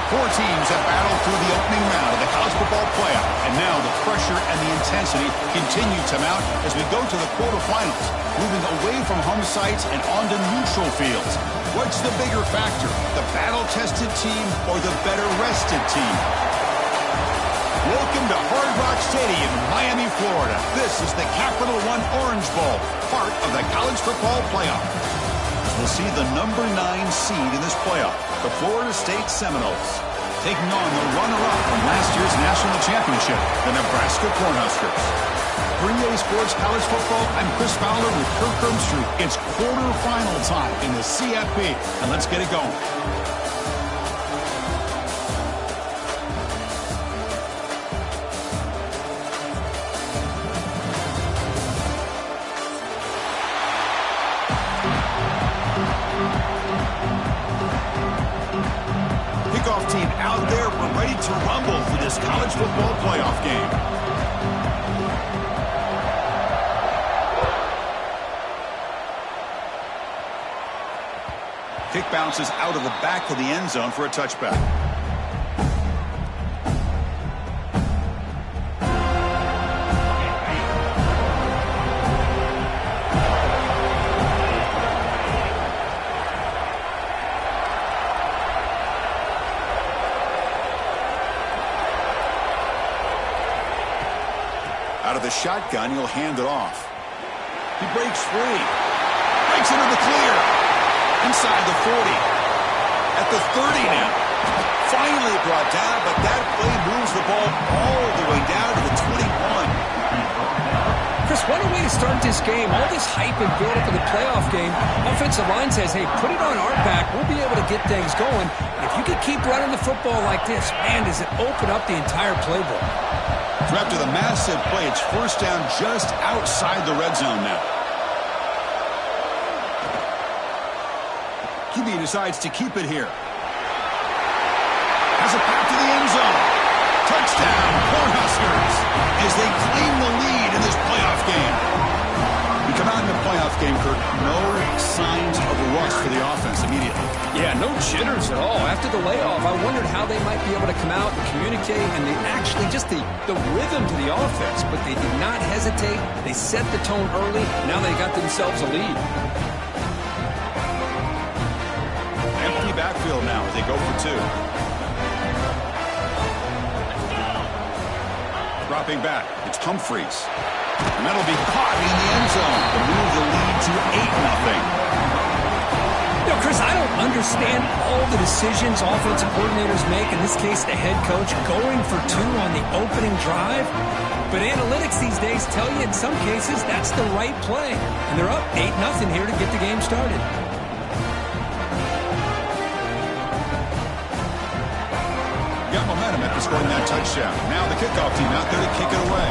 Four teams have battled through the opening round of the college football playoff, and now the pressure and the intensity continue to mount as we go to the quarterfinals, moving away from home sites and onto neutral fields. What's the bigger factor, the battle-tested team or the better-rested team? Welcome to Hard Rock Stadium in Miami, Florida. This is the Capital One Orange Bowl, part of the college football playoff. We'll see the number 9 seed in this playoff, the Florida State Seminoles, taking on the runner-up from last year's national championship, the Nebraska Cornhuskers. For EA Sports College Football, I'm Chris Fowler with Kirk Ermstrud. It's quarterfinal time in the CFP, and let's get it going. Kickoff team out there. We're ready to rumble for this college football playoff game. Kick bounces out of the back of the end zone for a touchback. Out of the shotgun, he'll hand it off. He breaks free. Breaks into the clear. Inside the 40. At the 30 now. Finally brought down, but that play moves the ball all the way down to the 21. Chris, what a way to start this game. All this hype and build up for the playoff game. Offensive line says, hey, put it on our back. We'll be able to get things going. And if you can keep running the football like this, man, does it open up the entire playbook. After the massive play, it's first down just outside the red zone now. QB decides to keep it here. Has a pass to the end zone. Touchdown, Cornhuskers, as they claim the lead in this playoff game. We come out in the playoff game, Kirk, no signs of a rush for the offense immediately. Yeah, no jitters at all. After the layoff, I wondered how they might be able to come out and communicate, and they actually just the rhythm to the offense, but they did not hesitate. They set the tone early. Now they got themselves a lead. Empty backfield now as they go for two. Dropping back, it's Humphreys. And that'll be caught in the end zone to move the lead to 8-0. You know, Chris, I don't understand all the decisions offensive coordinators make, in this case the head coach, going for two on the opening drive. But analytics these days tell you in some cases that's the right play. And they're up 8-0 here to get the game started. Got momentum after scoring that touchdown. Now the kickoff team out there to kick it away.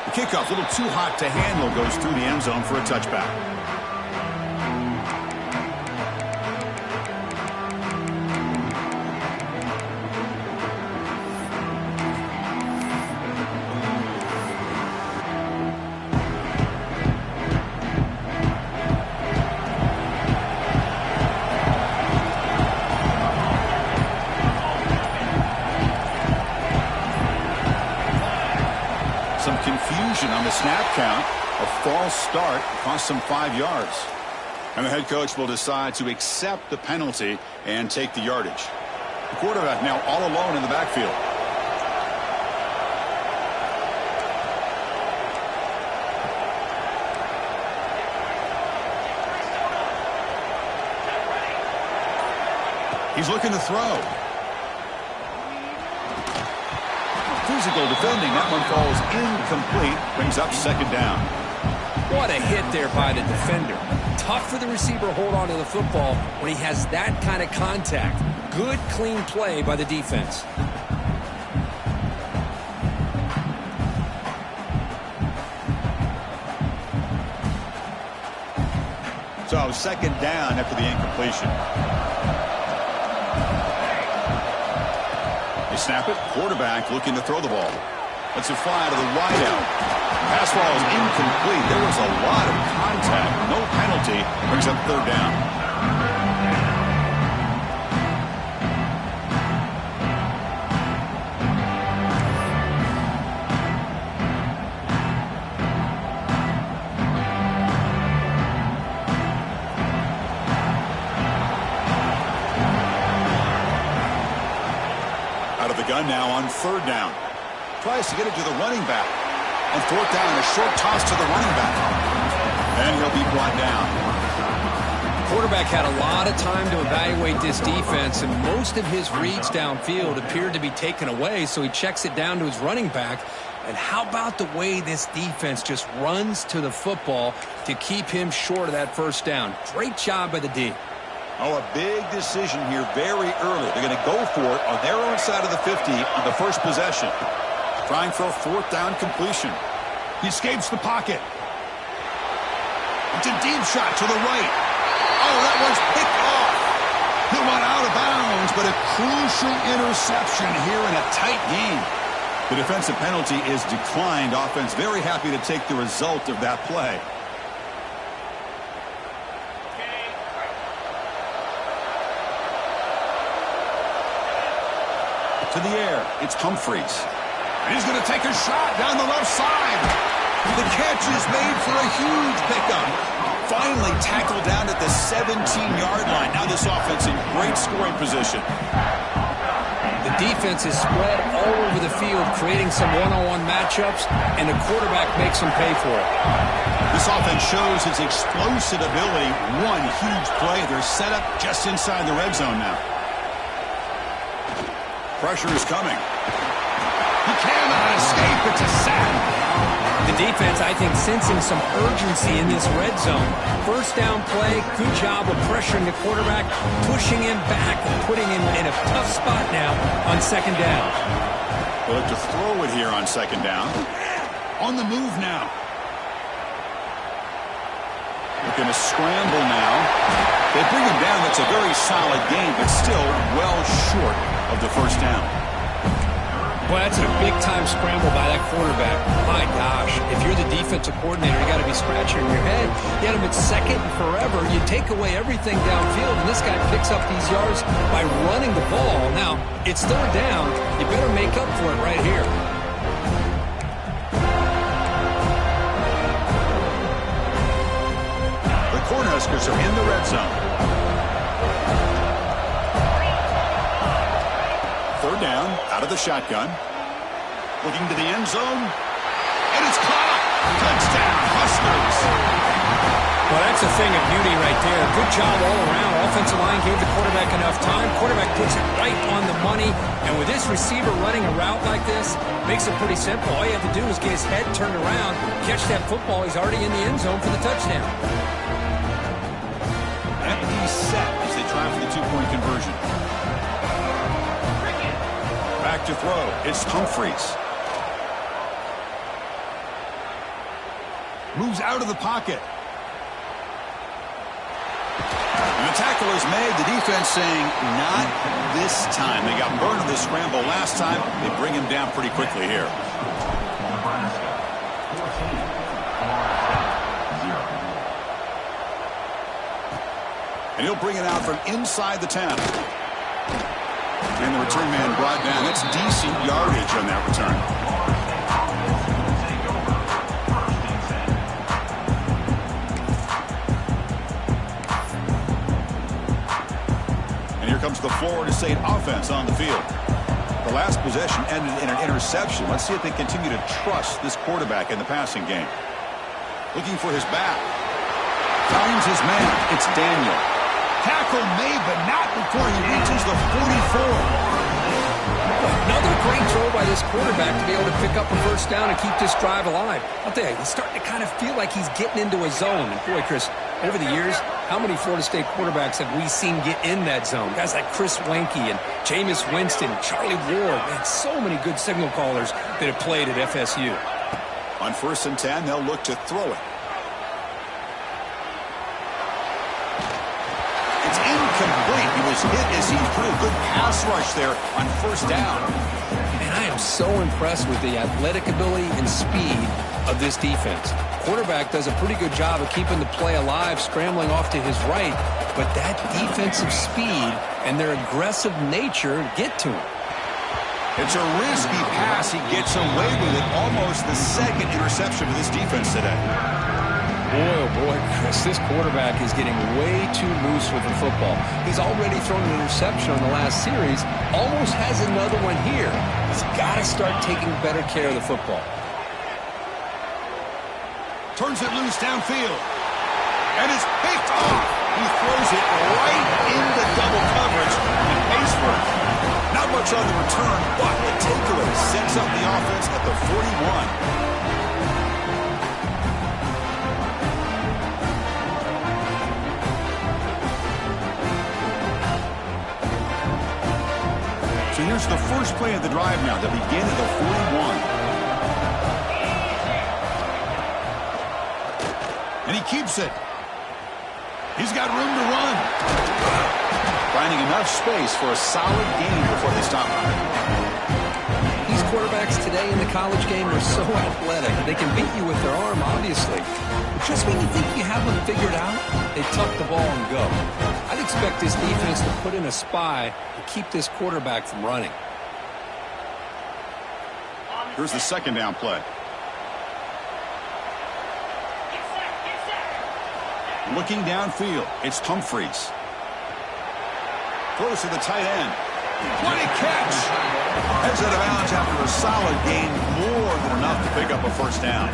The kickoff, a little too hot to handle, goes through the end zone for a touchback. Some confusion on the snap count. A false start cost them 5 yards. And the head coach will decide to accept the penalty and take the yardage. The quarterback now all alone in the backfield. He's looking to throw. Physical defending. That one falls incomplete. Brings up second down. What a hit there by the defender. Tough for the receiver to hold on to the football when he has that kind of contact. Good, clean play by the defense. So second down after the incompletion. They snap it. Quarterback looking to throw the ball. Lets it fly to the wideout. Pass falls incomplete. There was a lot of contact. No penalty. Brings up third down. Out of the gun now on third down. Tries to get it to the running back. On fourth down, a short toss to the running back. And he'll be brought down. Quarterback had a lot of time to evaluate this defense, and most of his reads downfield appeared to be taken away, so he checks it down to his running back. And how about the way this defense just runs to the football to keep him short of that first down? Great job by the D. Oh, a big decision here very early. They're going to go for it on their own side of the 50 on the first possession. Trying for a fourth down completion. He escapes the pocket. It's a deep shot to the right. Oh, that one's picked off. He went out of bounds, but a crucial interception here in a tight game. The defensive penalty is declined. Offense very happy to take the result of that play. To the air, it's Humphreys. And he's going to take a shot down the left side. The catch is made for a huge pickup. Finally tackled down at the 17-yard line. Now this offense in great scoring position. The defense is spread all over the field, creating some one-on-one matchups, and the quarterback makes them pay for it. This offense shows its explosive ability. One huge play. They're set up just inside the red zone now. Pressure is coming. He cannot escape. It's a sack. The defense, I think, sensing some urgency in this red zone. First down play, good job of pressuring the quarterback, pushing him back and putting him in a tough spot now on second down. They'll look to throw it here on second down. On the move now. Looking to scramble now. They bring him down. That's a very solid game, but still well short of the first down. Boy, that's a big-time scramble by that quarterback. My gosh, if you're the defensive coordinator, you got to be scratching your head. You had him at second and forever. You take away everything downfield, and this guy picks up these yards by running the ball. Now, it's third down. You better make up for it right here. The Huskers are in the red zone. Third down, out of the shotgun. Looking to the end zone. And it's caught. Touchdown, Huskers. Well, that's a thing of beauty right there. Good job all around. Offensive line gave the quarterback enough time. Quarterback puts it right on the money. And with this receiver running a route like this, makes it pretty simple. All you have to do is get his head turned around, catch that football. He's already in the end zone for the touchdown. Empty set as they try for the two-point conversion. Back to throw. It's Humphreys. Moves out of the pocket. And the tackle is made. The defense saying, not this time. They got burned in the scramble last time. They bring him down pretty quickly here. And he'll bring it out from inside the 10. And the return man brought down. That's decent yardage on that return. And here comes the Florida State offense on the field. The last possession ended in an interception. Let's see if they continue to trust this quarterback in the passing game. Looking for his back. Finds his man. It's Daniel. Tackle made, but not before he reaches the 44. Another great throw by this quarterback to be able to pick up a first down and keep this drive alive. I'll tell you, he's starting to kind of feel like he's getting into a zone. And boy, Chris, over the years, how many Florida State quarterbacks have we seen get in that zone? Guys like Chris Wenke and Jameis Winston, Charlie Ward. Man, so many good signal callers that have played at FSU. On 1st and 10, they'll look to throw it. Incomplete. He was hit as he threw. Good pass rush there on first down. Man, I am so impressed with the athletic ability and speed of this defense. Quarterback does a pretty good job of keeping the play alive, scrambling off to his right, but that defensive speed and their aggressive nature get to him. It's a risky pass. He gets away with it. Almost the second interception for this defense today. Boy, oh boy, Chris, this quarterback is getting way too loose with the football. He's already thrown an interception on the last series, almost has another one here. He's got to start taking better care of the football. Turns it loose downfield. And it's picked off. He throws it right into double coverage and pays for it. Not much on the return, but the takeaway sets up the offense at the 41. So here's the first play of the drive now that begin at the 41. And he keeps it. He's got room to run. Finding enough space for a solid gain before they stop running. These quarterbacks today in the college game are so athletic. They can beat you with their arm, obviously. Just when you think you have them figured out, they tuck the ball and go. I'd expect this defense to put in a spy to keep this quarterback from running. Here's the second down play. Looking downfield, it's Humphreys. Throws to the tight end. What a catch! Heads out of bounds after a solid gain, more than enough to pick up a first down.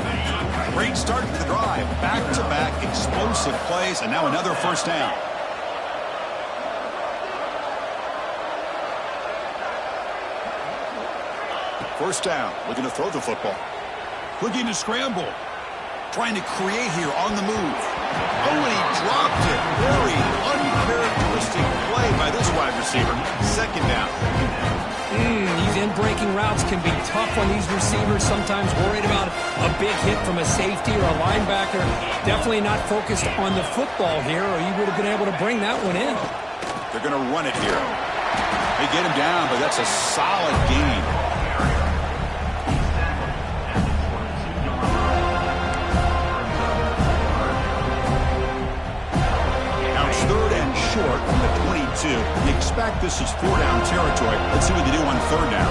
Great start to the drive. Back-to-back explosive plays, and now another first down. First down, looking to throw the football. Looking to scramble. Trying to create here on the move. Oh, and he dropped it. Very uncharacteristic play by this wide receiver. Second down. These in-breaking routes can be tough on these receivers, sometimes worried about a big hit from a safety or a linebacker. Definitely not focused on the football here, or you would have been able to bring that one in. They're going to run it here. They get him down, but that's a solid gain. Short from the 22. You expect this is 4-down territory. Let's see what they do on third down.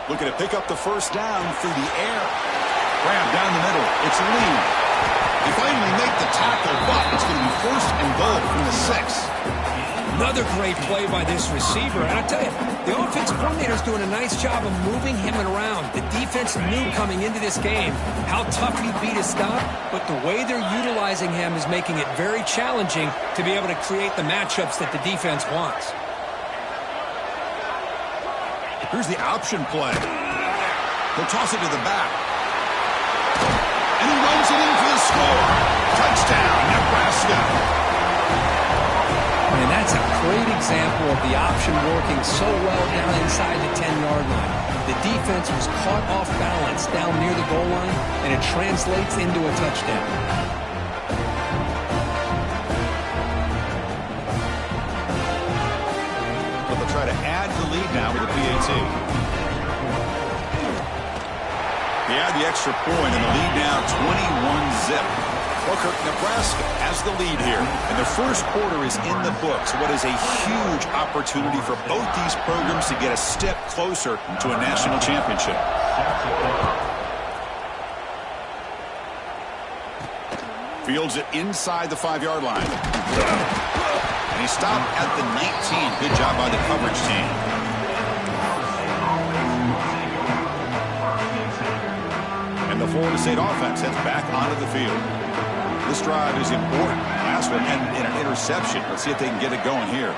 Looking to pick up the first down through the air. Grab down the middle. It's Lee. They finally make the tackle, but it's going to be first and goal from the 6. Another great play by this receiver. And I tell you, the offensive coordinator's doing a nice job of moving him around. The defense knew coming into this game how tough he'd be to stop, but the way they're utilizing him is making it very challenging to be able to create the matchups that the defense wants. Here's the option play. He'll toss it to the back. And he runs it in for the score. Touchdown, Nebraska. And that's a great example of the option working so well down inside the 10-yard line. The defense was caught off balance down near the goal line, and it translates into a touchdown. But they'll try to add the lead now with the PAT. They add the extra point, and the lead now 21-zip. Booker, Nebraska has the lead here, and the first quarter is in the books. What is a huge opportunity for both these programs to get a step closer to a national championship. Fields it inside the 5-yard line. And he stopped at the 19. Good job by the coverage team. And the Florida State offense heads back onto the field. This drive is important. Last one ended in an interception. Let's see if they can get it going here.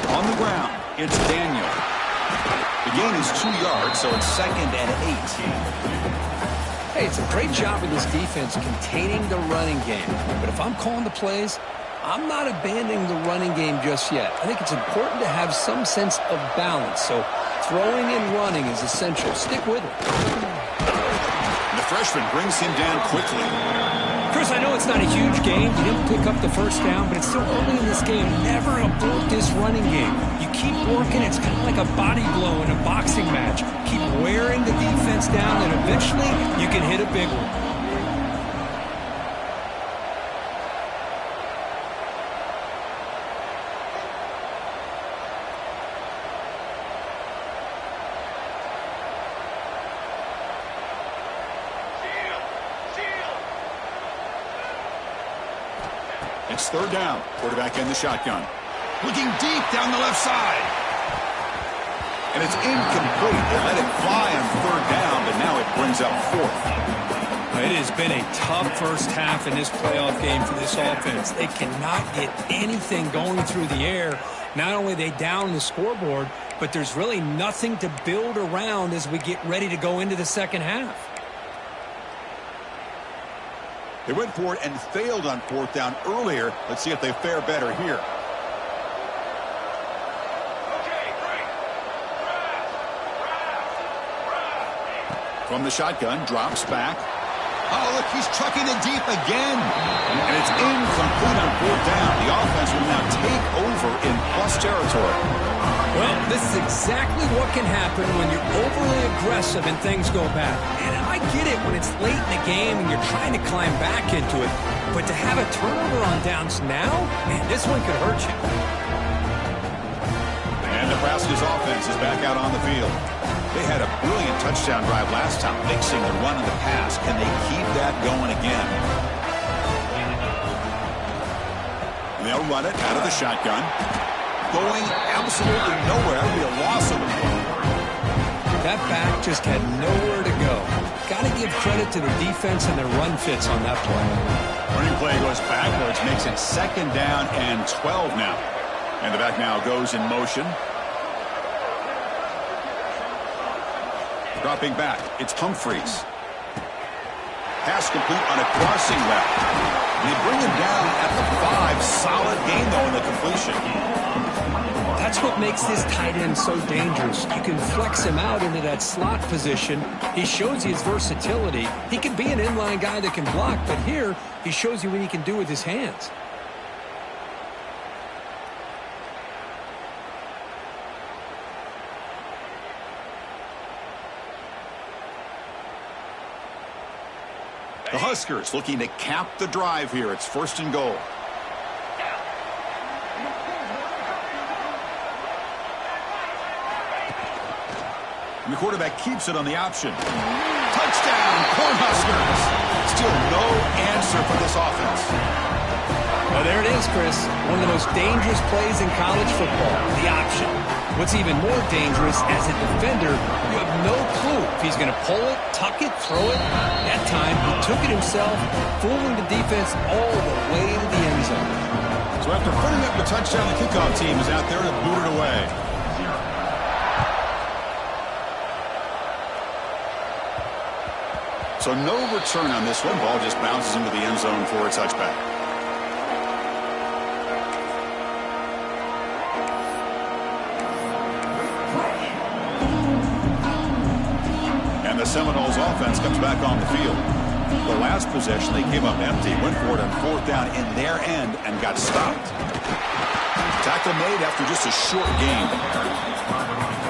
On the ground, it's Daniel. The gain is 2 yards, so it's 2nd and 8. Hey, it's a great job of this defense containing the running game. But if I'm calling the plays, I'm not abandoning the running game just yet. I think it's important to have some sense of balance. So throwing and running is essential. Stick with it. freshman brings him down quickly. Chris, I know it's not a huge game. You didn't pick up the first down, but it's still early in this game. Never abort this running game. You keep working. It's kind of like a body blow in a boxing match. Keep wearing the defense down, and eventually you can hit a big one. It's third down. Quarterback in the shotgun. Looking deep down the left side. And it's incomplete. They let it fly on third down, but now it brings up fourth. It has been a tough first half in this playoff game for this offense. They cannot get anything going through the air. Not only are they down the scoreboard, but there's really nothing to build around as we get ready to go into the second half. They went for it and failed on fourth down earlier. Let's see if they fare better here. From the shotgun, drops back. Oh, look, he's chucking it deep again. And it's incomplete on fourth down. The offense will now take over in plus territory. Well, this is exactly what can happen when you're overly aggressive and things go bad. And I get it when it's late in the game and you're trying to climb back into it. But to have a turnover on downs now, man, this one could hurt you. And Nebraska's offense is back out on the field. They had a brilliant touchdown drive last time, mixing the run and the pass. Can they keep that going again? And they'll run it out of the shotgun. Going absolutely nowhere. That would be a loss of the ball. That back just had nowhere to go. Got to give credit to the defense and their run fits on that play. Running play goes backwards, makes it second down and 12 now. And the back now goes in motion. Dropping back, it's Humphreys. Pass complete on a crossing route. And they bring him down at the 5. Solid gain, though, in the completion. That's what makes this tight end so dangerous. You can flex him out into that slot position. He shows you his versatility. He can be an inline guy that can block, but here he shows you what he can do with his hands. The Huskers looking to cap the drive here. It's first and goal. And the quarterback keeps it on the option. Touchdown, Cornhuskers. Still no answer for this offense. Well, there it is, Chris. One of the most dangerous plays in college football, the option. What's even more dangerous, as a defender, you have no clue if he's going to pull it, tuck it, throw it. That time, he took it himself, fooling the defense all the way to the end zone. So after putting up the touchdown, the kickoff team is out there to boot it away. So no return on this one. Ball just bounces into the end zone for a touchback. And the Seminoles offense comes back on the field. The last possession, they came up empty, went for it on fourth down in their end and got stopped. Tackle made after just a short gain.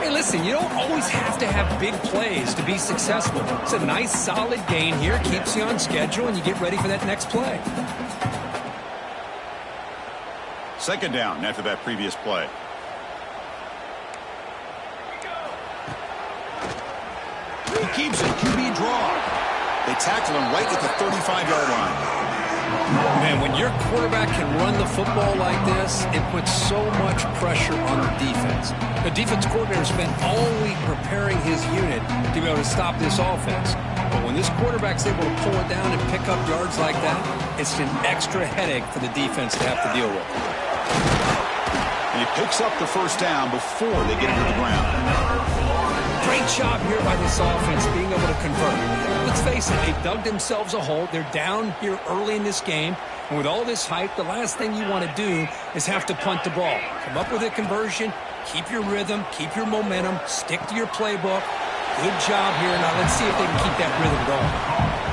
Hey, listen, you don't always have to have big plays to be successful. It's a nice, solid gain here, keeps you on schedule, and you get ready for that next play. Second down after that previous play. He keeps it, QB draw. They tackle him right at the 35-yard line. Man, when your quarterback can run the football like this, it puts so much pressure on the defense. The defense coordinator spent all week preparing his unit to be able to stop this offense. But when this quarterback's able to pull it down and pick up yards like that, it's an extra headache for the defense to have to deal with. And he picks up the first down before they get into the ground. Great job here by this offense being able to convert. Let's face it, they dug themselves a hole. They're down here early in this game. And with all this hype, the last thing you want to do is have to punt the ball. Come up with a conversion, keep your rhythm, keep your momentum, stick to your playbook. Good job here. Now let's see if they can keep that rhythm going.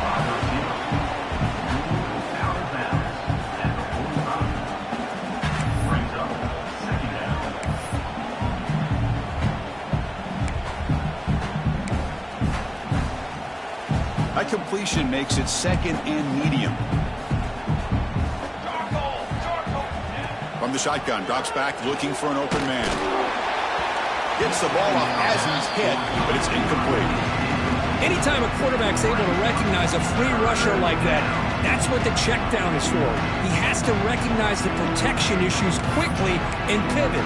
incompletion makes it second and medium. From the shotgun, drops back looking for an open man. Gets the ball off as he's hit, but it's incomplete. Anytime a quarterback's able to recognize a free rusher like that, that's what the check down is for. He has to recognize the protection issues quickly and pivot.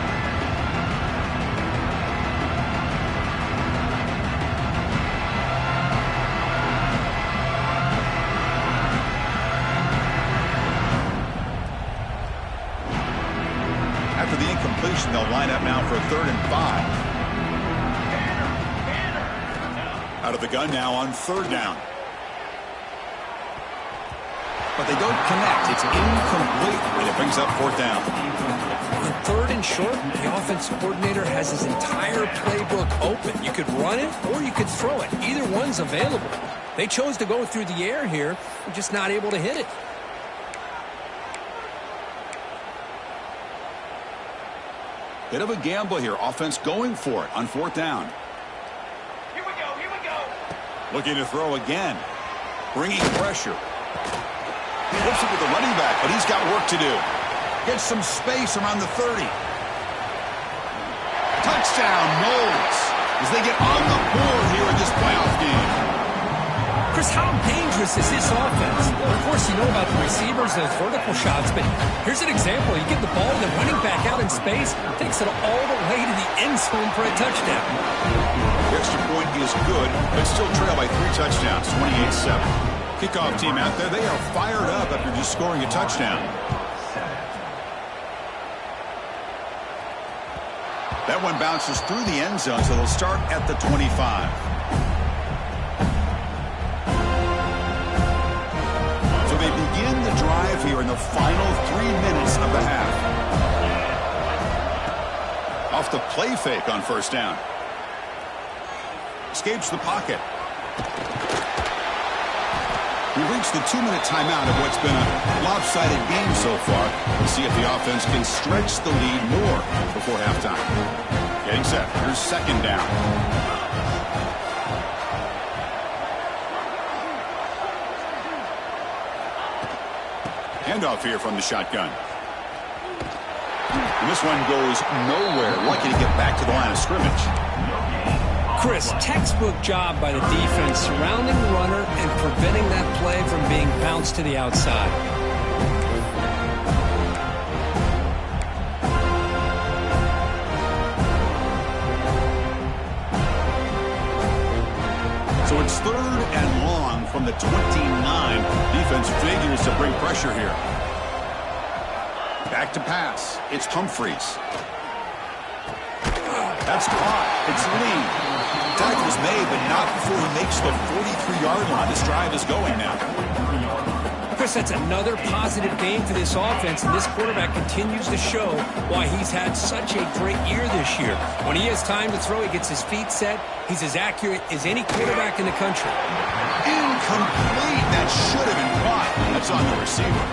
After the incompletion, they'll line up now for a 3rd and 5. Out of the gun now on 3rd down. But they don't connect. It's incomplete, and it brings up 4th down. On 3rd and short, the offensive coordinator has his entire playbook open. You could run it or you could throw it. Either one's available. They chose to go through the air here. They're just not able to hit it. Bit of a gamble here. Offense going for it on 4th down. Here we go, here we go. Looking to throw again. Bringing pressure. Flips it with the running back, but he's got work to do. Gets some space around the 30. Touchdown, Noles, as they get on the board here in this playoff game. Chris, how dangerous is this offense? Well, of course, you know about the receivers, those vertical shots, but here's an example. You give the ball to the running back out in space, takes it all the way to the end zone for a touchdown. The extra point is good, but still trail by 3 touchdowns, 28-7. Kickoff team out there, they are fired up after just scoring a touchdown. That one bounces through the end zone, so they'll start at the 25. So they begin the drive here in the final 3 minutes of the half. Off the play fake on 1st down. Escapes the pocket. We reached the 2-minute timeout of what's been a lopsided game so far. We'll see if the offense can stretch the lead more before halftime. Getting set. Here's 2nd down. Handoff here from the shotgun. And this one goes nowhere. Lucky to get back to the line of scrimmage. Chris, textbook job by the defense surrounding the runner and preventing that play from being bounced to the outside. So it's 3rd and long from the 29. Defense figures to bring pressure here. Back to pass. It's Humphreys. That's caught. It's Lee. Tackle's made, but not before he makes the 43-yard line. This drive is going now. Chris, that's another positive game for this offense, and this quarterback continues to show why he's had such a great year this year. When he has time to throw, he gets his feet set. He's as accurate as any quarterback in the country. Incomplete. That should have been caught. That's on the receiver.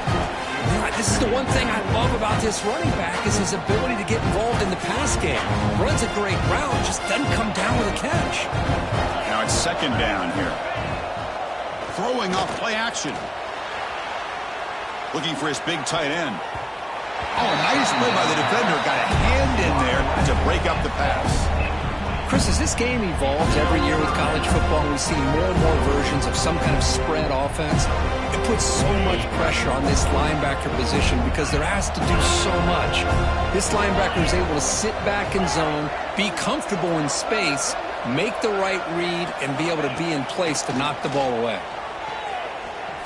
This is the one thing I love about this running back is his ability to get involved in the pass game. Runs a great route, just doesn't come down with a catch. Now it's 2nd down here. Throwing off play action. Looking for his big tight end. Oh, nice play by the defender. Got a hand in there to break up the pass. Chris, as this game evolves every year with college football, we see more and more versions of some kind of spread offense. It puts so much pressure on this linebacker position because they're asked to do so much. This linebacker is able to sit back in zone, be comfortable in space, make the right read, and be able to be in place to knock the ball away.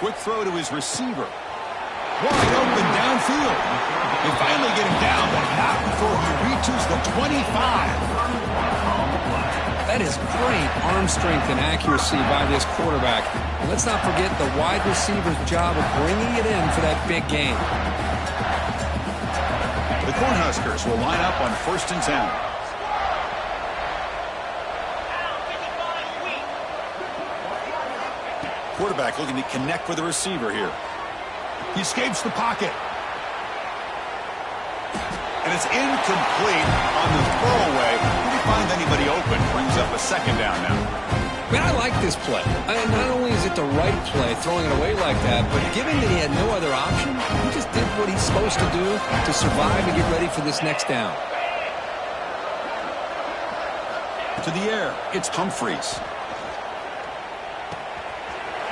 Quick throw to his receiver. Wide open downfield. They finally get him down, but not before he reaches the 25. That is great arm strength and accuracy by this quarterback. And let's not forget the wide receiver's job of bringing it in for that big game. The Huskers will line up on 1st and 10. Quarterback looking to connect with the receiver here. He escapes the pocket. And it's incomplete on the throwaway. Didn't find anybody open. Brings up a 2nd down now. Man, I like this play. Not only is it the right play, throwing it away like that, but given that he had no other option, he just did what he's supposed to do to survive and get ready for this next down. To the air, it's Humphries.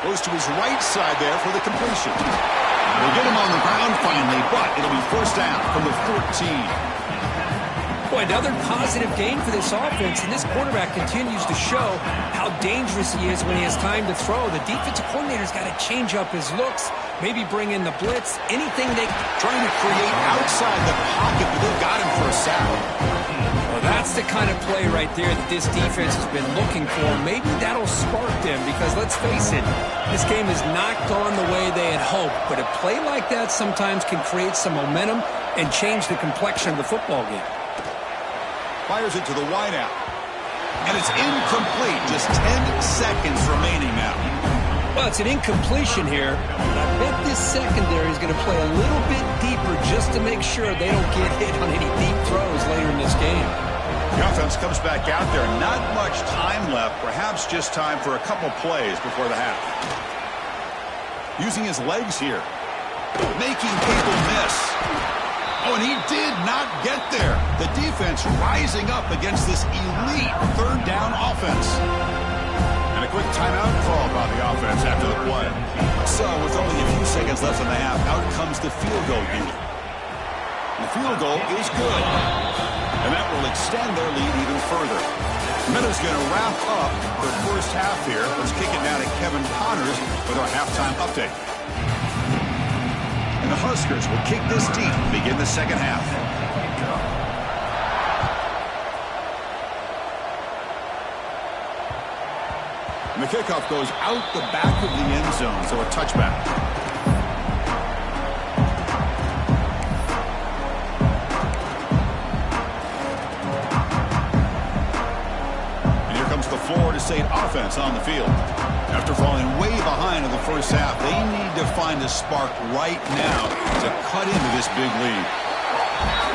Goes to his right side there for the completion. We'll get him on the ground finally, but it'll be first down from the 14. Boy, another positive gain for this offense, and this quarterback continues to show how dangerous he is when he has time to throw. The defensive coordinator's got to change up his looks, maybe bring in the blitz, anything they trying to create outside the pocket, but they've got him for a sack. Well, that's the kind of play right there that this defense has been looking for. Maybe that'll spark them because, let's face it, this game is not gone the way they had hoped, but a play like that sometimes can create some momentum and change the complexion of the football game. Fires it to the wideout. And it's incomplete. Just 10 seconds remaining now. Well, it's an incompletion here. But I bet this secondary is going to play a little bit deeper just to make sure they don't get hit on any deep throws later in this game. The offense comes back out there. Not much time left. Perhaps just time for a couple plays before the half. Using his legs here. Making people miss. Oh, and he did not get there. The defense rising up against this elite third down offense. And a quick timeout call by the offense after the play. So, with only a few seconds left in the half, out comes the field goal unit. And the field goal is good. And that will extend their lead even further. Meadow's going to wrap up the first half here. Let's kick it now to Kevin Connors with our halftime update. The Huskers will kick this deep to begin the second half. And the kickoff goes out the back of the end zone, so a touchback. And here comes the Florida State offense on the field. After falling way behind in the first half, they need to find a spark right now to cut into this big lead.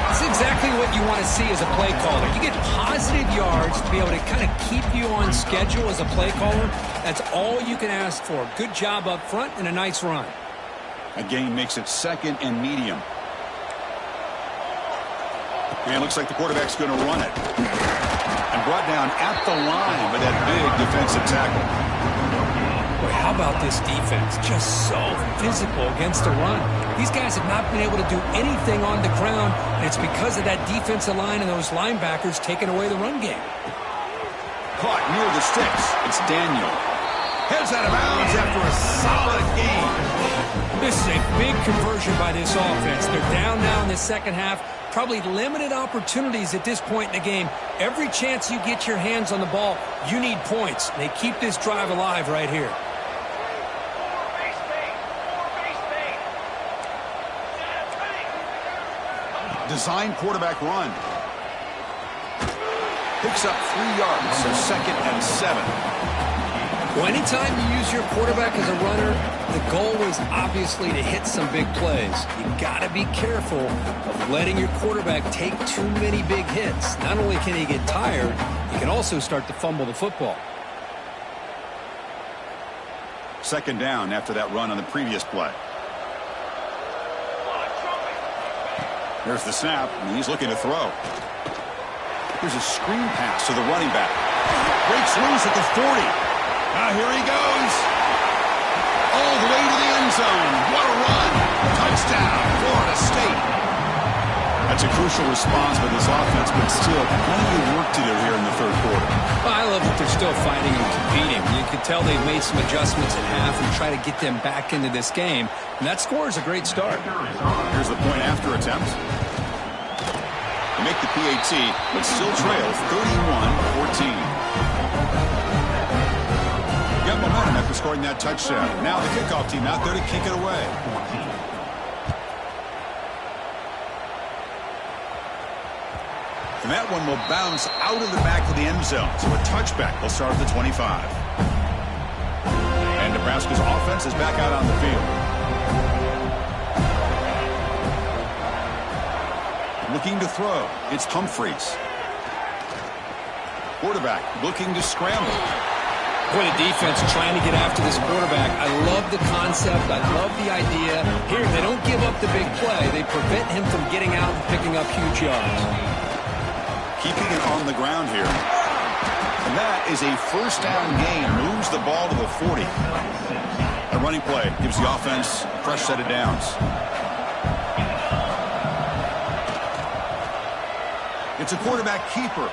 It's exactly what you want to see as a play caller. You get positive yards to be able to kind of keep you on schedule as a play caller. That's all you can ask for. Good job up front and a nice run. A gain makes it second and medium. And it looks like the quarterback's going to run it. And brought down at the line by that big defensive tackle. Boy, how about this defense? Just so physical against the run. These guys have not been able to do anything on the ground, and it's because of that defensive line and those linebackers taking away the run game. Caught near the sticks. It's Daniel. Heads out of bounds after a solid game. This is a big conversion by this offense. They're down now in the second half. Probably limited opportunities at this point in the game. Every chance you get your hands on the ball, you need points. They keep this drive alive right here. Design quarterback run. Picks up 3 yards, so second and 7. Well, anytime you use your quarterback as a runner, the goal is obviously to hit some big plays. You got to be careful of letting your quarterback take too many big hits. Not only can he get tired, he can also start to fumble the football. Second down after that run on the previous play. There's the snap, and he's looking to throw. Here's a screen pass to the running back. Breaks loose at the 40. Now here he goes. All the way to the end zone. What a run. Touchdown, Florida State. That's a crucial response by this offense, but still plenty of work to do here in the third quarter. Well, I love that they're still fighting and competing. You can tell they've made some adjustments at half and try to get them back into this game. And that score is a great start. Here's the point after attempt. They make the PAT, but still trails 31-14. Got momentum after scoring that touchdown. Now the kickoff team out there to kick it away. And that one will bounce out of the back of the end zone. So a touchback will start at the 25. And Nebraska's offense is back out on the field. Looking to throw. It's Humphries. Quarterback looking to scramble. Boy, the defense trying to get after this quarterback. I love the concept. I love the idea. Here, they don't give up the big play. They prevent him from getting out and picking up huge yards. Keeping it on the ground here. And that is a first down gain. Moves the ball to the 40. A running play gives the offense a fresh set of downs. It's a quarterback keeper.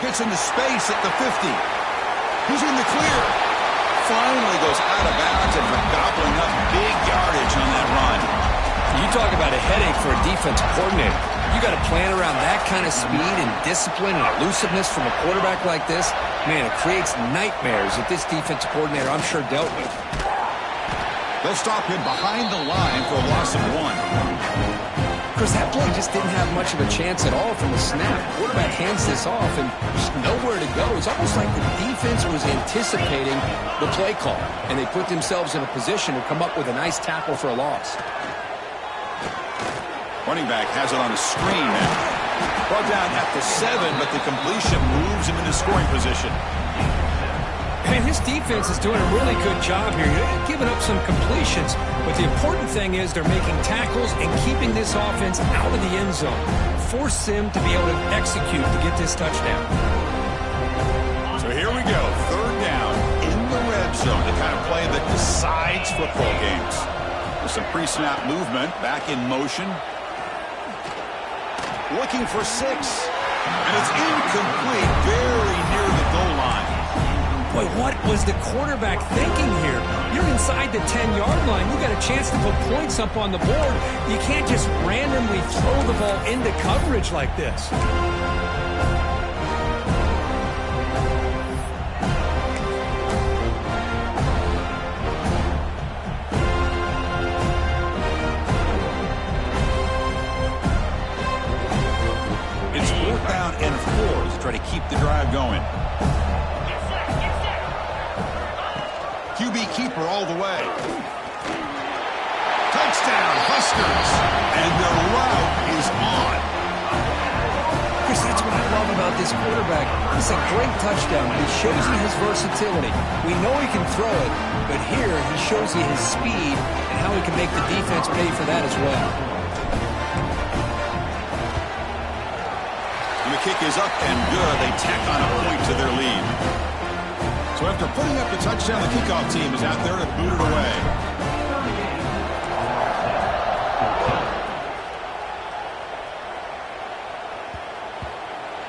Gets into space at the 50. He's in the clear. Finally goes out of bounds and gobbling up big yardage on that run. You talk about a headache for a defensive coordinator. You got to plan around that kind of speed and discipline and elusiveness from a quarterback like this. Man, it creates nightmares that this defensive coordinator, I'm sure, dealt with. They'll stop him behind the line for a loss of 1. Because that play just didn't have much of a chance at all from the snap. Quarterback hands this off and just nowhere to go. It's almost like the defense was anticipating the play call, and they put themselves in a position to come up with a nice tackle for a loss. Running back has it on a screen now. Brought down at the 7, but the completion moves him into scoring position. Man, his defense is doing a really good job here. They're giving up some completions, but the important thing is they're making tackles and keeping this offense out of the end zone. Force him to be able to execute to get this touchdown. So here we go. Third down in the red zone. The kind of play that decides football games. With some pre-snap movement, back in motion. Looking for 6. And it's incomplete, very near the goal line. Boy, what was the quarterback thinking here? You're inside the 10-yard line. You got a chance to put points up on the board. You can't just randomly throw the ball into coverage like this. It's 4th down and 4 to try to keep the drive going. QB keeper all the way. Touchdown, Huskers. And their route is on. Chris, that's what I love about this quarterback. It's a great touchdown. He shows you his versatility. We know he can throw it, but here he shows you his speed and how he can make the defense pay for that as well. And the kick is up and good. They tack on a point to their lead. So after putting up the touchdown, the kickoff team is out there to boot it away.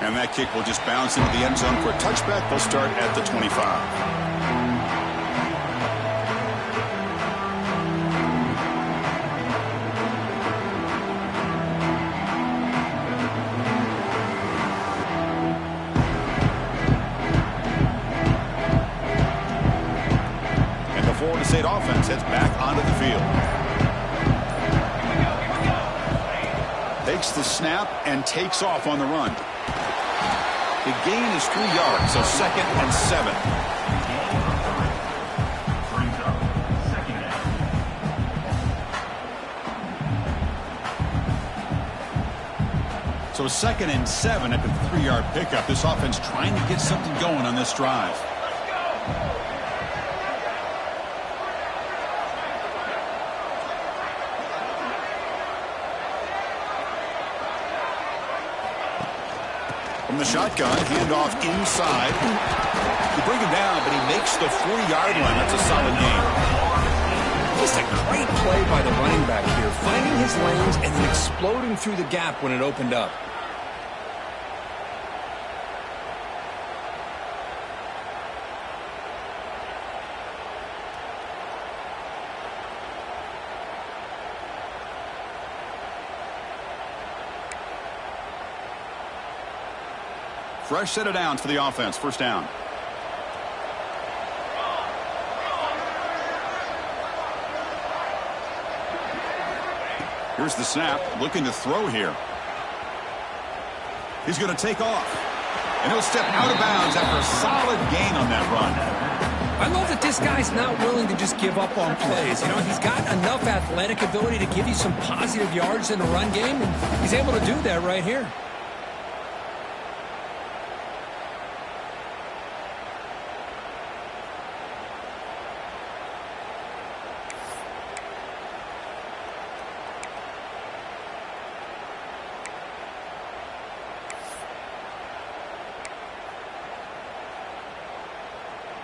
And that kick will just bounce into the end zone for a touchback. They'll start at the 25. Florida State offense heads back onto the field. Takes the snap and takes off on the run. The gain is 3 yards, so 2nd and 7. So 2nd and 7 after the 3-yard pickup. This offense trying to get something going on this drive. From the shotgun, handoff inside. You bring him down, but he makes the 40-yard line. That's a solid gain. Just a great play by the running back here, finding his lanes and then exploding through the gap when it opened up. Fresh set of downs for the offense. First down. Here's the snap. Looking to throw here. He's going to take off. And he'll step out of bounds after a solid gain on that run. I love that this guy's not willing to just give up on plays. You know, he's got enough athletic ability to give you some positive yards in the run game, and he's able to do that right here.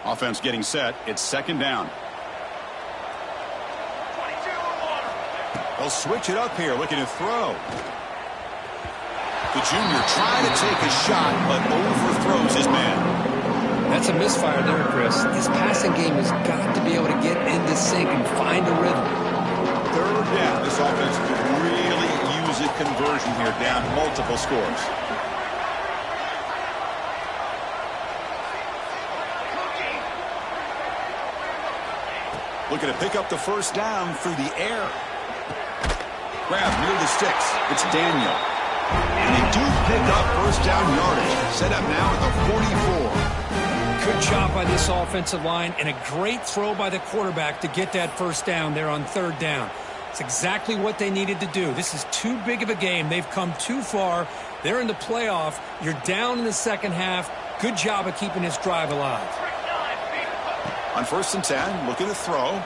Offense getting set. It's second down. 22 water. They'll switch it up here, looking to throw. The junior trying to take a shot, but overthrows his man. That's a misfire there, Chris. His passing game has got to be able to get into sync and find a rhythm. Third down. This offense could really use a conversion here, down multiple scores. Looking to pick up the first down through the air. Grab near the sticks. It's Daniel. And they do pick up first down yardage. Set up now at the 44. Good job by this offensive line and a great throw by the quarterback to get that first down there on third down. It's exactly what they needed to do. This is too big of a game. They've come too far. They're in the playoff. You're down in the second half. Good job of keeping this drive alive. On 1st and 10, looking to throw.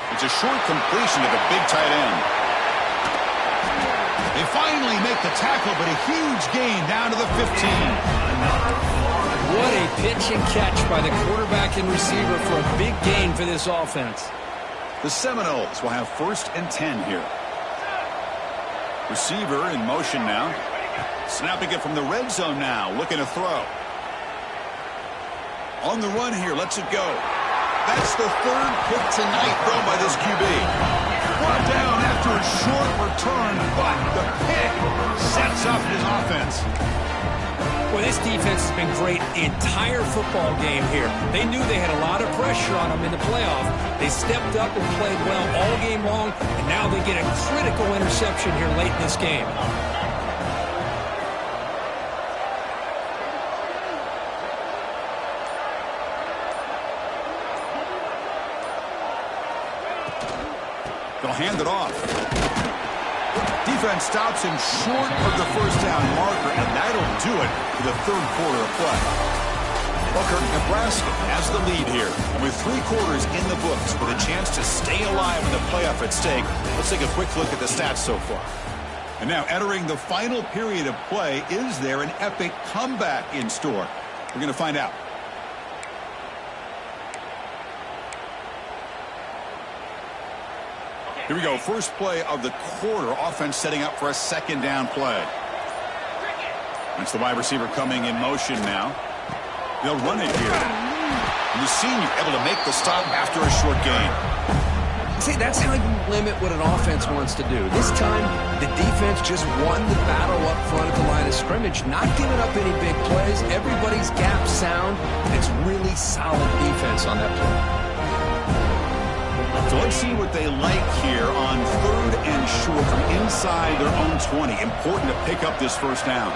It's a short completion to the big tight end. They finally make the tackle, but a huge gain down to the 15. What a pitch and catch by the quarterback and receiver for a big gain for this offense. The Seminoles will have 1st and 10 here. Receiver in motion now. Snapping it from the red zone now, looking to throw. On the run here, lets it go. That's the third pick tonight thrown by this QB. Brought down after a short return, but the pick sets up his offense. Well, this defense has been great the entire football game here. They knew they had a lot of pressure on them in the playoff. They stepped up and played well all game long, and now they get a critical interception here late in this game. They'll hand it off. Defense stops him short of the first down marker, and that'll do it for the third quarter of play. Booker, Nebraska has the lead here. And with 3 quarters in the books with a chance to stay alive in the playoff at stake, let's take a quick look at the stats so far. And now entering the final period of play, is there an epic comeback in store? We're going to find out. Here we go, first play of the quarter. Offense setting up for a second down play. That's the wide receiver coming in motion now. They'll run it here. And the senior able to make the stop after a short gain. See, that's how you limit what an offense wants to do. This time, the defense just won the battle up front at the line of scrimmage, not giving up any big plays. Everybody's gap sound, and it's really solid defense on that play. So let's see what they like here on 3rd and short from inside their own 20. Important to pick up this first down.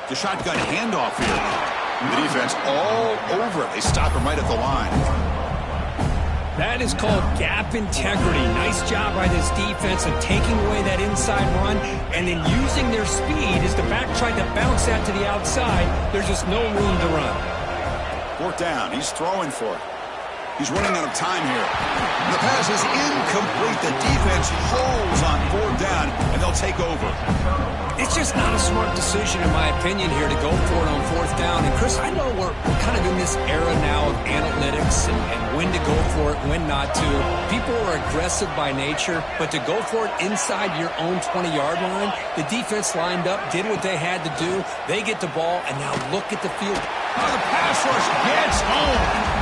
The shotgun handoff here. The defense all over it. They stop him right at the line. That is called gap integrity. Nice job by this defense of taking away that inside run and then using their speed as the back tried to bounce that to the outside. There's just no room to run. 4th down. He's throwing for it. He's running out of time here. The pass is incomplete. The defense holds on 4th down, and they'll take over. It's just not a smart decision, in my opinion, here to go for it on 4th down. And, Chris, I know we're kind of in this era now of analytics and when to go for it, when not to. People are aggressive by nature, but to go for it inside your own 20-yard line, the defense lined up, did what they had to do. They get the ball, and now look at the field. Oh, the pass rush gets home.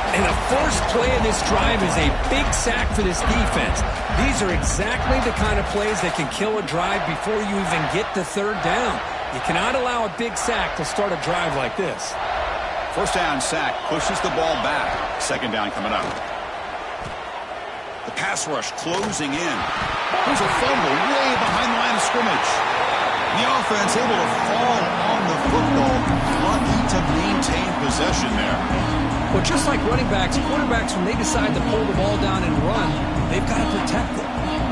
And the first play of this drive is a big sack for this defense. These are exactly the kind of plays that can kill a drive before you even get to 3rd down. You cannot allow a big sack to start a drive like this. 1st down sack pushes the ball back. 2nd down coming up. The pass rush closing in. There's a fumble way behind the line of scrimmage. The offense able to fall on the football. Lucky to maintain possession there. Well, just like running backs, quarterbacks, when they decide to pull the ball down and run, they've got to protect it.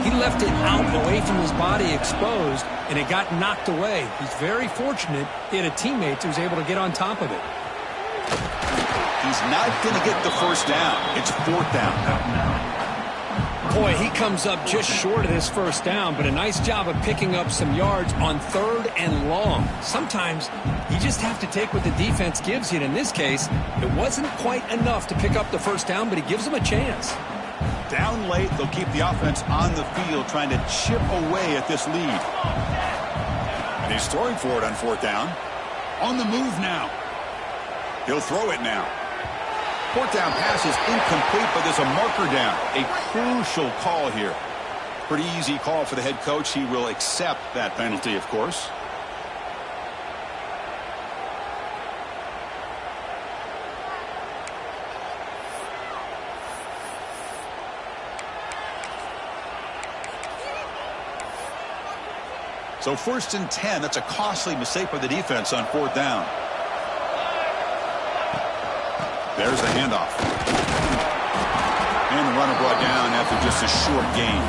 He left it out away from his body exposed, and it got knocked away. He's very fortunate he had a teammate who was able to get on top of it. He's not going to get the first down. It's 4th down now. Boy, he comes up just short of this first down, but a nice job of picking up some yards on 3rd and long. Sometimes you just have to take what the defense gives you. And in this case, it wasn't quite enough to pick up the first down, but he gives them a chance. Down late, they'll keep the offense on the field trying to chip away at this lead. And he's throwing for it on 4th down. On the move now. He'll throw it now. 4th down pass is incomplete, but there's a marker down. A crucial call here. Pretty easy call for the head coach. He will accept that penalty, of course. So 1st and 10, that's a costly mistake by the defense on 4th down. There's the handoff. And the runner brought down after just a short gain.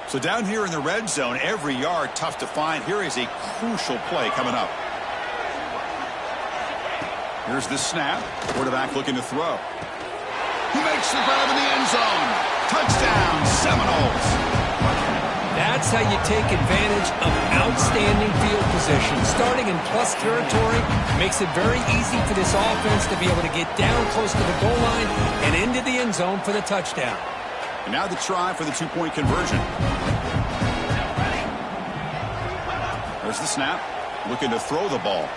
So down here in the red zone, every yard tough to find. Here is a crucial play coming up. Here's the snap. Quarterback looking to throw. He makes the grab in the end zone. Touchdown, Seminoles. That's how you take advantage of outstanding field position. Starting in plus territory makes it very easy for this offense to be able to get down close to the goal line and into the end zone for the touchdown. And now the try for the 2-point conversion. There's the snap. Looking to throw the ball.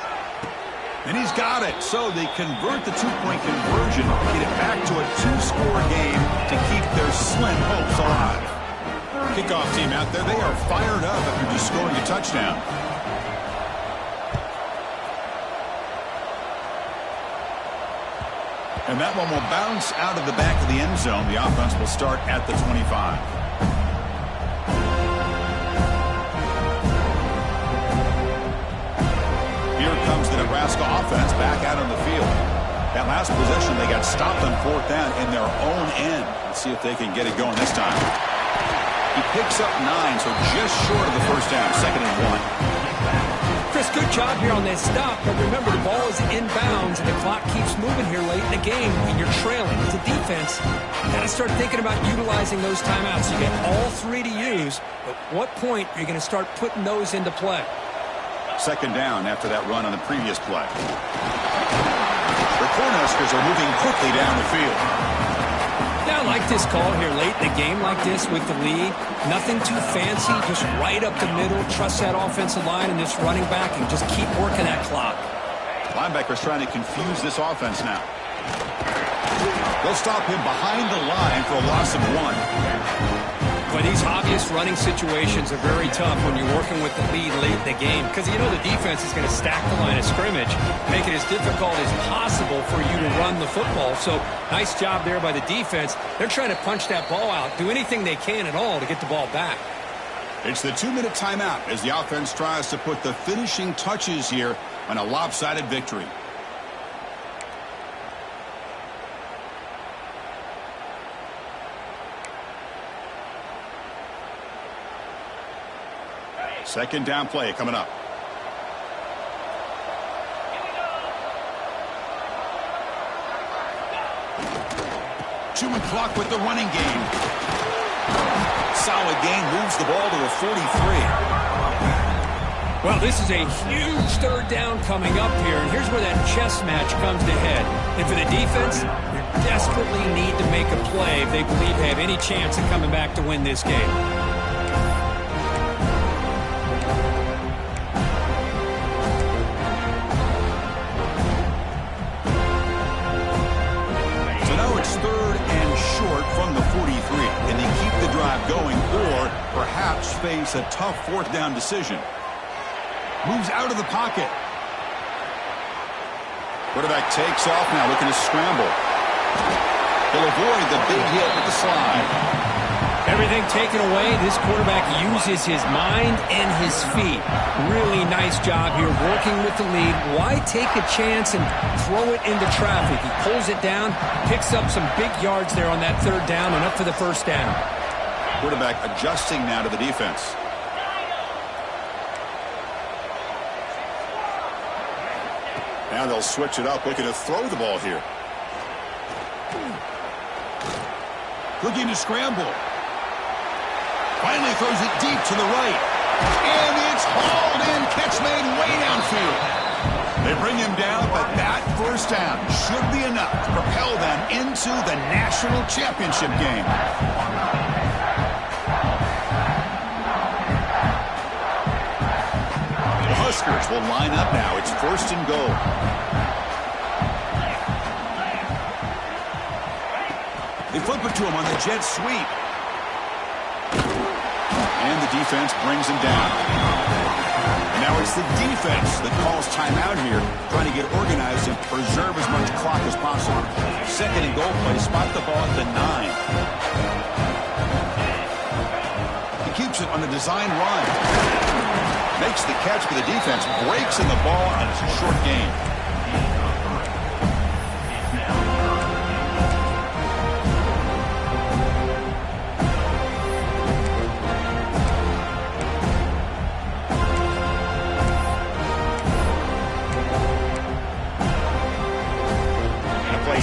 And he's got it. So they convert the 2-point conversion, get it back to a 2-score game to keep their slim hopes alive. Kickoff team out there, they are fired up after just scoring a touchdown. And that one will bounce out of the back of the end zone. The offense will start at the 25. Here comes the Nebraska offense back out on the field. That last possession, they got stopped on 4th down in their own end. Let's see if they can get it going this time. He picks up 9, so just short of the first down, 2nd and 1. Chris, good job here on that stop, but remember the ball is inbounds and the clock keeps moving here late in the game and you're trailing. As a defense, you got to start thinking about utilizing those timeouts. You get all 3 to use, but what point are you going to start putting those into play? 2nd down after that run on the previous play. The Cornhuskers are moving quickly down the field. Yeah, I like this call here late in the game like this with the lead. Nothing too fancy, just right up the middle. Trust that offensive line and this running back and just keep working that clock. Linebackers trying to confuse this offense now. They'll stop him behind the line for a loss of 1. But these obvious running situations are very tough when you're working with the lead late in the game because you know the defense is going to stack the line of scrimmage, make it as difficult as possible for you to run the football. So nice job there by the defense. They're trying to punch that ball out, do anything they can at all to get the ball back. It's the 2-minute timeout as the offense tries to put the finishing touches here on a lopsided victory. Second down play coming up. Chewing clock with the running game. Solid gain, moves the ball to a 43. Well, this is a huge 3rd down coming up here, and here's where that chess match comes to head. And for the defense, they desperately need to make a play if they believe they have any chance of coming back to win this game. From the 43. Can they keep the drive going or perhaps face a tough 4th down decision? Moves out of the pocket. Quarterback takes off now, looking to scramble. He'll avoid the big hit with the slide. Everything taken away, this quarterback uses his mind and his feet. Really nice job here working with the lead. Why take a chance and throw it into traffic? He pulls it down, picks up some big yards there on that 3rd down and up for the first down. Quarterback adjusting now to the defense. Now they'll switch it up, looking to throw the ball here. Looking to scramble. Finally throws it deep to the right. And it's hauled in. Catch made way downfield. They bring him down, but that first down should be enough to propel them into the national championship game. The Huskers will line up now. It's 1st and goal. They flip it to him on the jet sweep. And the defense brings him down. And now it's the defense that calls timeout here, trying to get organized and preserve as much clock as possible. 2nd and goal play, spot the ball at the 9. He keeps it on the design run. Makes the catch, but the defense breaks in the ball, and it's a short game.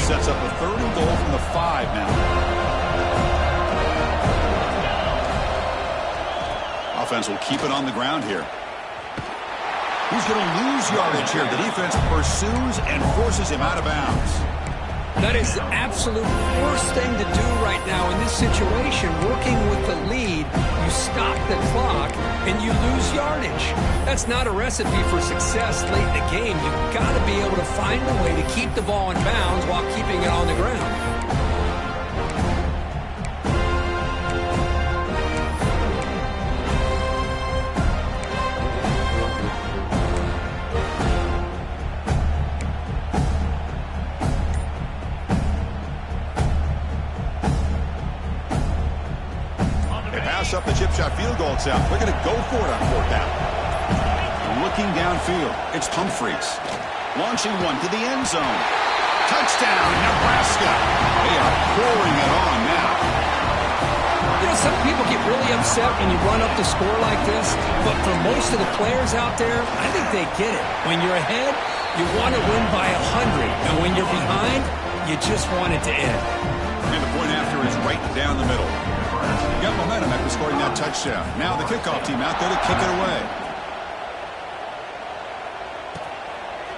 Sets up a 3rd and goal from the 5 now. Offense will keep it on the ground here. He's going to lose yardage here. The defense pursues and forces him out of bounds. That is the absolute worst thing to do right now in this situation. Working with the lead, you stop the clock and you lose yardage. That's not a recipe for success late in the game. You've got to be able to find a way to keep the ball in bounds while keeping it on the ground. Up the chip shot field goal attempt. They're going to go for it on 4th down. Looking downfield, it's Humphreys. Launching one to the end zone. Touchdown, Nebraska. They are pouring it on now. You know, some people get really upset when you run up the score like this, but for most of the players out there, I think they get it. When you're ahead, you want to win by 100, and when you're behind, you just want it to end. And the point after is right down the middle. You got momentum after scoring that touchdown. Now the kickoff team out there to kick it away.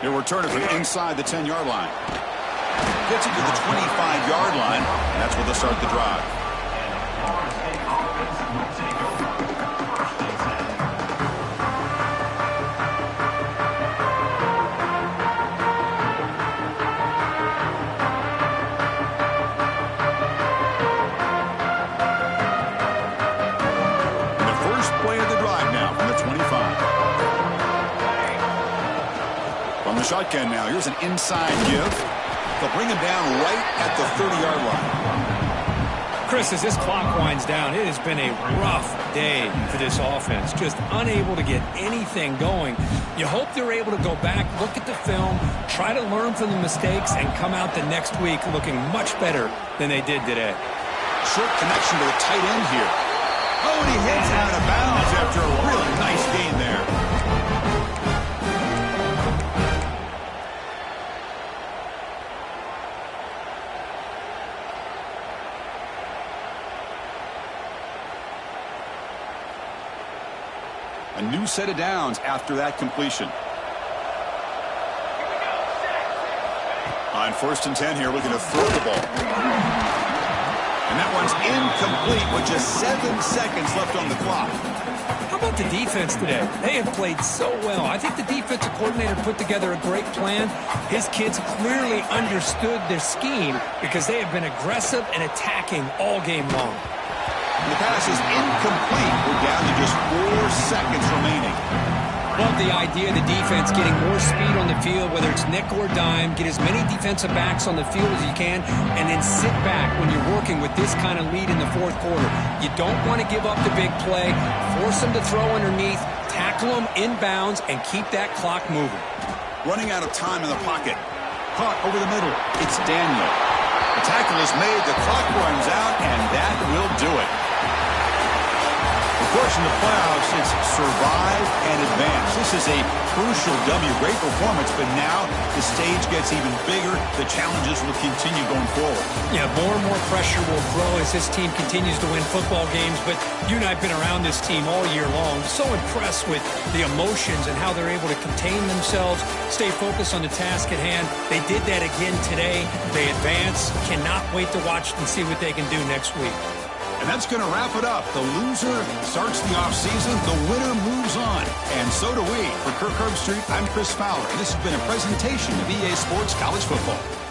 He'll return it from inside the 10-yard line. Gets it to the 25-yard line, and that's where they'll start the drive. Shotgun now. Here's an inside give. They'll bring him down right at the 30-yard line. Chris, as this clock winds down, it has been a rough day for this offense. Just unable to get anything going. You hope they're able to go back, look at the film, try to learn from the mistakes, and come out the next week looking much better than they did today. Short connection to the tight end here. Oh, and he hits out of bounds after a really nice gain there. A new set of downs after that completion. On 1st and 10 here, looking to throw the ball. And that one's incomplete with just 7 seconds left on the clock. How about the defense today? They have played so well. I think the defensive coordinator put together a great plan. His kids clearly understood their scheme because they have been aggressive and attacking all game long. The pass is incomplete. We're down to just 4 seconds remaining. Love the idea of the defense getting more speed on the field, whether it's nickel or dime. Get as many defensive backs on the field as you can, and then sit back when you're working with this kind of lead in the 4th quarter. You don't want to give up the big play. Force them to throw underneath, tackle them inbounds, and keep that clock moving. Running out of time in the pocket. Caught over the middle. It's Daniel. The tackle is made. The clock runs out, and that will do it. The course, in the playoffs, it's survive and advance. This is a crucial W. Great performance, but now the stage gets even bigger. The challenges will continue going forward. Yeah, more and more pressure will grow as this team continues to win football games, but you and I have been around this team all year long. So impressed with the emotions and how they're able to contain themselves, stay focused on the task at hand. They did that again today. They advance. Cannot wait to watch and see what they can do next week. And that's going to wrap it up. The loser starts the offseason. The winner moves on. And so do we. For Kirk Herbstreit, I'm Chris Fowler. This has been a presentation of EA Sports College Football.